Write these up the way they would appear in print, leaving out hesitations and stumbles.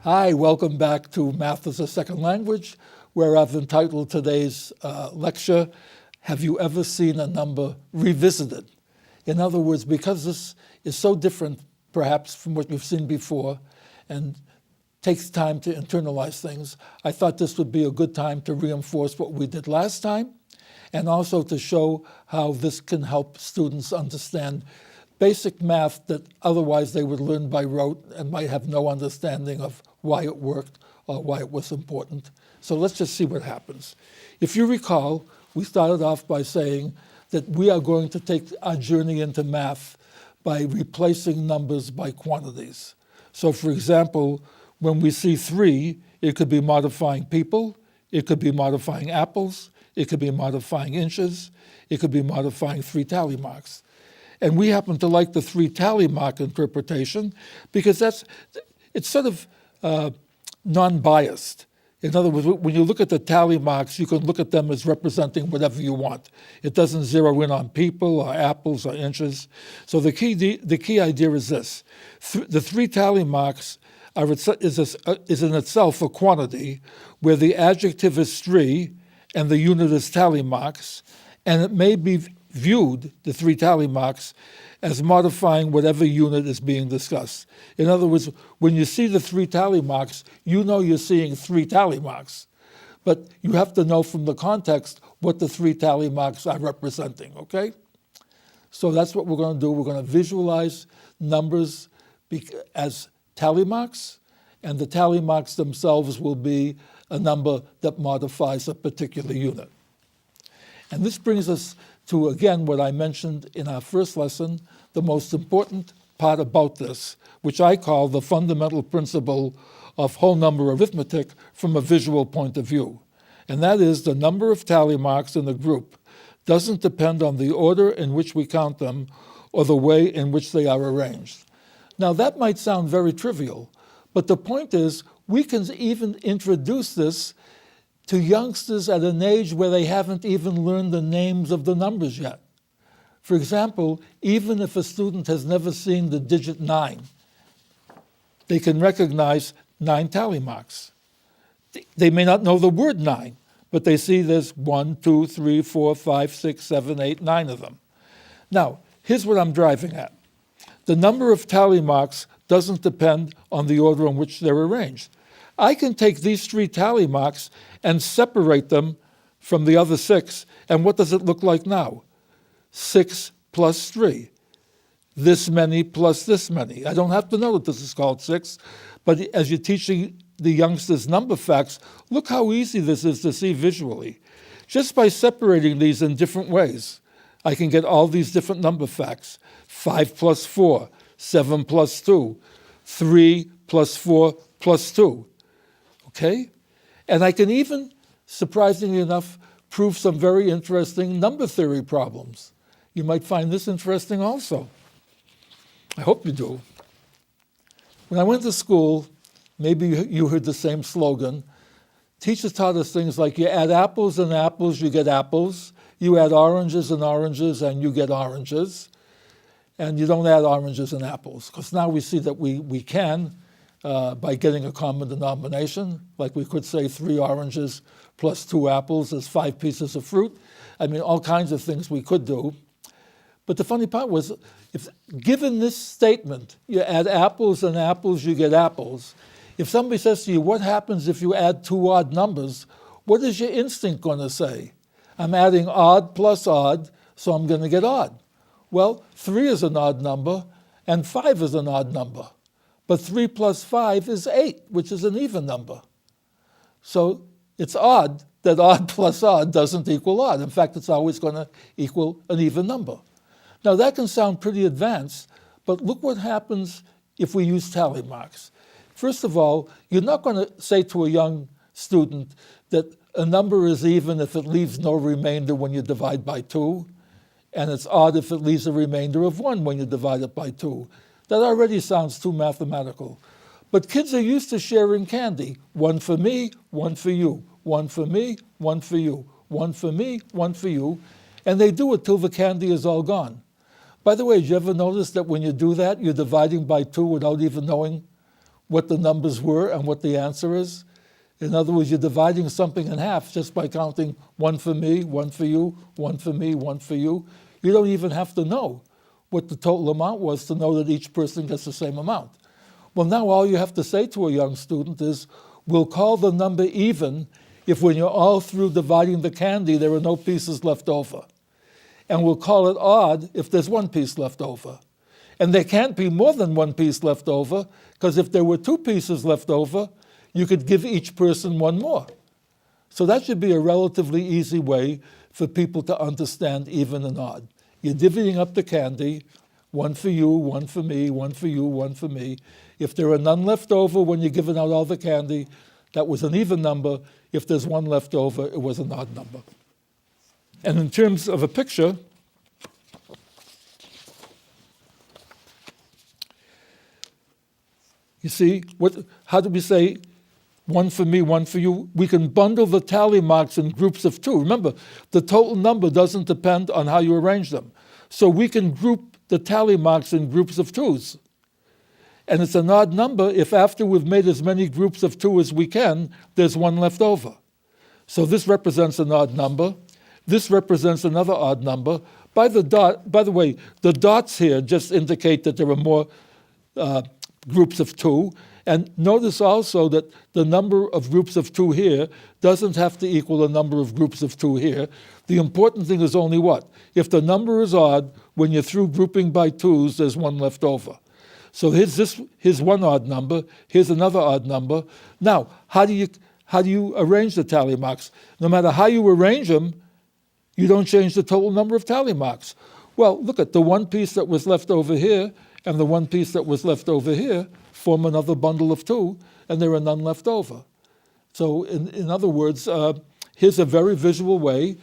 Hi, welcome back to Math as a Second Language, where I've entitled today's lecture, Have You Ever Seen a Number Revisited? In other words, because this is so different, perhaps, from what you've seen before, and takes time to internalize things, I thought this would be a good time to reinforce what we did last time, and also to show how this can help students understand basic math that otherwise they would learn by rote and might have no understanding of why it worked or why it was important. So let's just see what happens. If you recall, we started off by saying that we are going to take our journey into math by replacing numbers by quantities. So for example, when we see 3, it could be modifying people, it could be modifying apples, it could be modifying inches, it could be modifying 3 tally marks. And we happen to like the 3 tally mark interpretation because it's sort of non-biased. In other words, when you look at the tally marks, you can look at them as representing whatever you want. It doesn't zero in on people or apples or inches. So the key idea is this. The 3 tally marks is in itself a quantity where the adjective is 3 and the unit is tally marks, and it may be viewed, the 3 tally marks, as modifying whatever unit is being discussed. In other words, when you see the 3 tally marks, you know you're seeing 3 tally marks. But you have to know from the context what the 3 tally marks are representing, okay? So that's what we're going to do. We're going to visualize numbers as tally marks, and the tally marks themselves will be a number that modifies a particular unit. And this brings us to, again, what I mentioned in our first lesson, the most important part about this, which I call the fundamental principle of whole number arithmetic from a visual point of view. And that is the number of tally marks in a group doesn't depend on the order in which we count them or the way in which they are arranged. Now, that might sound very trivial, but the point is we can even introduce this to youngsters at an age where they haven't even learned the names of the numbers yet. For example, even if a student has never seen the digit 9, they can recognize 9 tally marks. They may not know the word 9, but they see there's 1, 2, 3, 4, 5, 6, 7, 8, 9 of them. Now, here's what I'm driving at. The number of tally marks doesn't depend on the order in which they're arranged. I can take these 3 tally marks and separate them from the other 6, and what does it look like now? 6 plus 3. This many plus this many. I don't have to know that this is called 6, but as you're teaching the youngsters number facts, look how easy this is to see visually. Just by separating these in different ways, I can get all these different number facts. 5 plus 4, 7 plus 2, 3 plus 4 plus 2. Okay? And I can even, surprisingly enough, prove some very interesting number theory problems. You might find this interesting also. I hope you do. When I went to school, maybe you heard the same slogan. Teachers taught us things like you add apples and apples, you get apples. You add oranges and oranges, and you get oranges. And you don't add oranges and apples, because now we see that we can, by getting a common denomination, like we could say 3 oranges plus 2 apples is 5 pieces of fruit. I mean, all kinds of things we could do. But the funny part was, if given this statement, you add apples and apples, you get apples. If somebody says to you, what happens if you add 2 odd numbers, what is your instinct going to say? I'm adding odd plus odd, so I'm going to get odd. Well, 3 is an odd number, and 5 is an odd number. But 3 plus 5 is 8, which is an even number. So it's odd that odd plus odd doesn't equal odd. In fact, it's always going to equal an even number. Now, that can sound pretty advanced, but look what happens if we use tally marks. First of all, you're not going to say to a young student that a number is even if it leaves no remainder when you divide by 2, and it's odd if it leaves a remainder of 1 when you divide it by 2. That already sounds too mathematical. But kids are used to sharing candy. 1 for me, 1 for you. 1 for me, 1 for you. 1 for me, 1 for you. And they do it till the candy is all gone. By the way, did you ever notice that when you do that, you're dividing by 2 without even knowing what the numbers were and what the answer is? In other words, you're dividing something in half just by counting one for me, one for you, one for me, one for you. You don't even have to know what the total amount was to know that each person gets the same amount. Well, now all you have to say to a young student is, we'll call the number even if when you're all through dividing the candy, there are no pieces left over. And we'll call it odd if there's one piece left over. And there can't be more than one piece left over, because if there were two pieces left over, you could give each person one more. So that should be a relatively easy way for people to understand even and odd. You're divvying up the candy, one for you, one for me, one for you, one for me. If there are none left over when you're giving out all the candy, that was an even number. If there's one left over, it was an odd number. And in terms of a picture, you see, how do we say one for me, one for you? We can bundle the tally marks in groups of two. Remember, the total number doesn't depend on how you arrange them. So we can group the tally marks in groups of twos. And it's an odd number if after we've made as many groups of two as we can, there's one left over. So this represents an odd number. This represents another odd number. By the way, the dots here just indicate that there are more groups of two. And notice also that the number of groups of two here doesn't have to equal the number of groups of two here. The important thing is only what? If the number is odd, when you're through grouping by twos, there's one left over. So here's one odd number, here's another odd number. Now, how do you arrange the tally marks? No matter how you arrange them, you don't change the total number of tally marks. Well, look at the one piece that was left over here and the one piece that was left over here form another bundle of two, and there are none left over. So in other words, here's a very visual way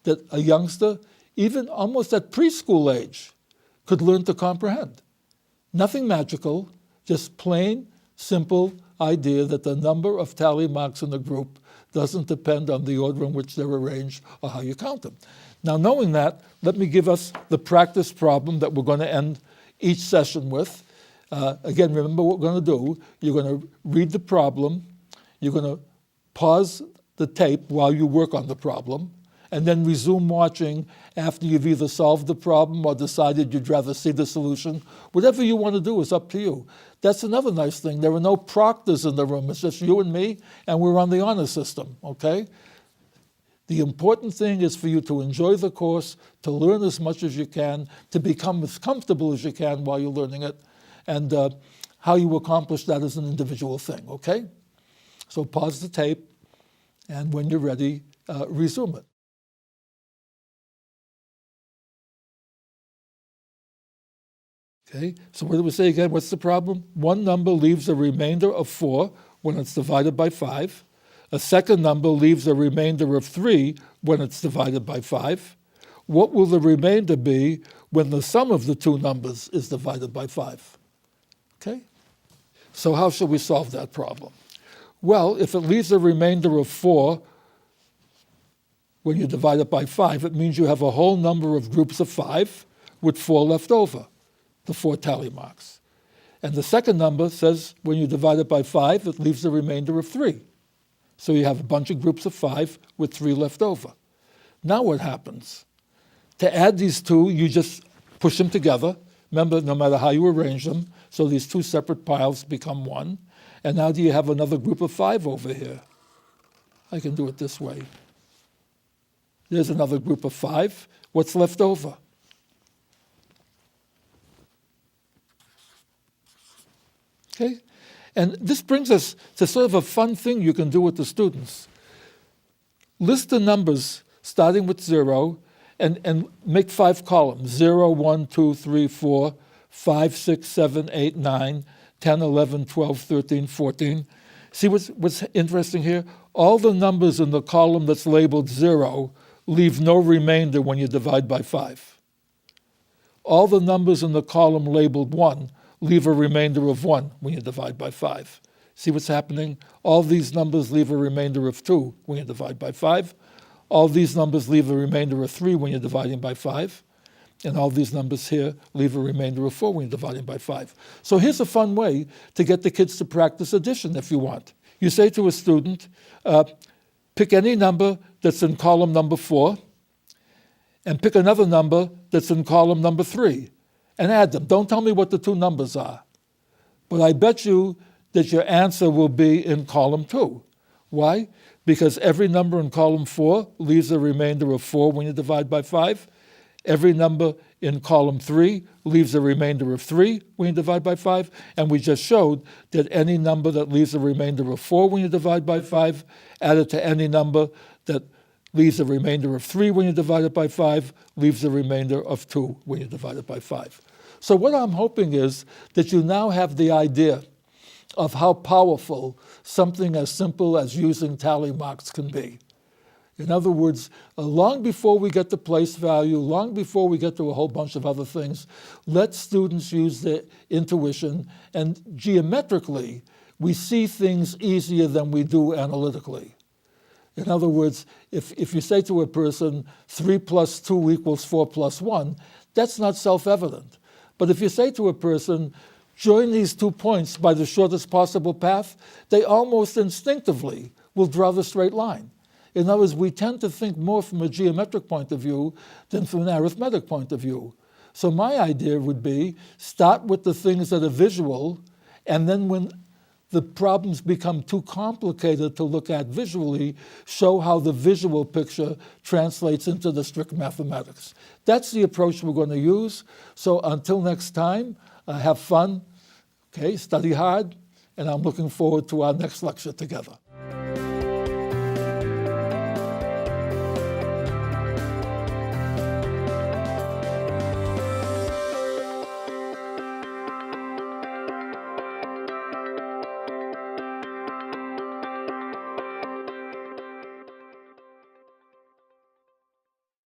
that a youngster, even almost at preschool age, could learn to comprehend. Nothing magical, just plain, simple idea that the number of tally marks in a group doesn't depend on the order in which they're arranged or how you count them. Now, knowing that, let me give us the practice problem that we're going to end each session with. Again, remember what we're going to do. You're going to read the problem. You're going to pause the tape while you work on the problem, and then resume watching after you've either solved the problem or decided you'd rather see the solution. Whatever you want to do is up to you. That's another nice thing. There are no proctors in the room. It's just you and me, and we're on the honor system, okay? The important thing is for you to enjoy the course, to learn as much as you can, to become as comfortable as you can while you're learning it, and how you accomplish that is an individual thing, okay? So pause the tape, and when you're ready, resume it. Okay, so what do we say again? What's the problem? One number leaves a remainder of 4 when it's divided by 5. A second number leaves a remainder of 3 when it's divided by 5. What will the remainder be when the sum of the two numbers is divided by 5? Okay, so how should we solve that problem? Well, if it leaves a remainder of 4 when you divide it by 5, it means you have a whole number of groups of 5 with 4 left over, the 4 tally marks. And the second number says when you divide it by 5, it leaves a remainder of 3. So you have a bunch of groups of 5 with 3 left over. Now what happens? To add these two, you just push them together. Remember, no matter how you arrange them, so these two separate piles become one. And now do you have another group of 5 over here? I can do it this way. There's another group of 5. What's left over? Okay? And this brings us to sort of a fun thing you can do with the students. List the numbers starting with 0 and make 5 columns. 0, 1, 2, 3, 4, 5, 6, 7, 8, 9, 10, 11, 12, 13, 14. See what's interesting here? All the numbers in the column that's labeled 0 leave no remainder when you divide by 5. All the numbers in the column labeled 1 leave a remainder of 1 when you divide by 5. See what's happening? All these numbers leave a remainder of 2 when you divide by 5. All these numbers leave a remainder of 3 when you're dividing by 5. And all these numbers here leave a remainder of 4 when you're dividing by 5. So here's a fun way to get the kids to practice addition if you want. You say to a student, pick any number that's in column number 4 and pick another number that's in column number 3 and add them. Don't tell me what the two numbers are. But I bet you that your answer will be in column 2. Why? Because every number in column 4 leaves a remainder of 4 when you divide by 5. Every number in column 3 leaves a remainder of 3 when you divide by 5. And we just showed that any number that leaves a remainder of 4 when you divide by 5, added to any number that leaves a remainder of 3 when you divide it by 5, leaves a remainder of 2 when you divide it by 5. So what I'm hoping is that you now have the idea of how powerful something as simple as using tally marks can be. In other words, long before we get to place value, long before we get to a whole bunch of other things, let students use their intuition, and geometrically, we see things easier than we do analytically. In other words, if you say to a person, 3 plus 2 equals 4 plus 1, that's not self-evident. But if you say to a person, join these 2 points by the shortest possible path, they almost instinctively will draw the straight line. In other words, we tend to think more from a geometric point of view than from an arithmetic point of view. So my idea would be start with the things that are visual, and then when the problems become too complicated to look at visually, show how the visual picture translates into the strict mathematics. That's the approach we're going to use. So until next time, have fun, okay, study hard, and I'm looking forward to our next lecture together.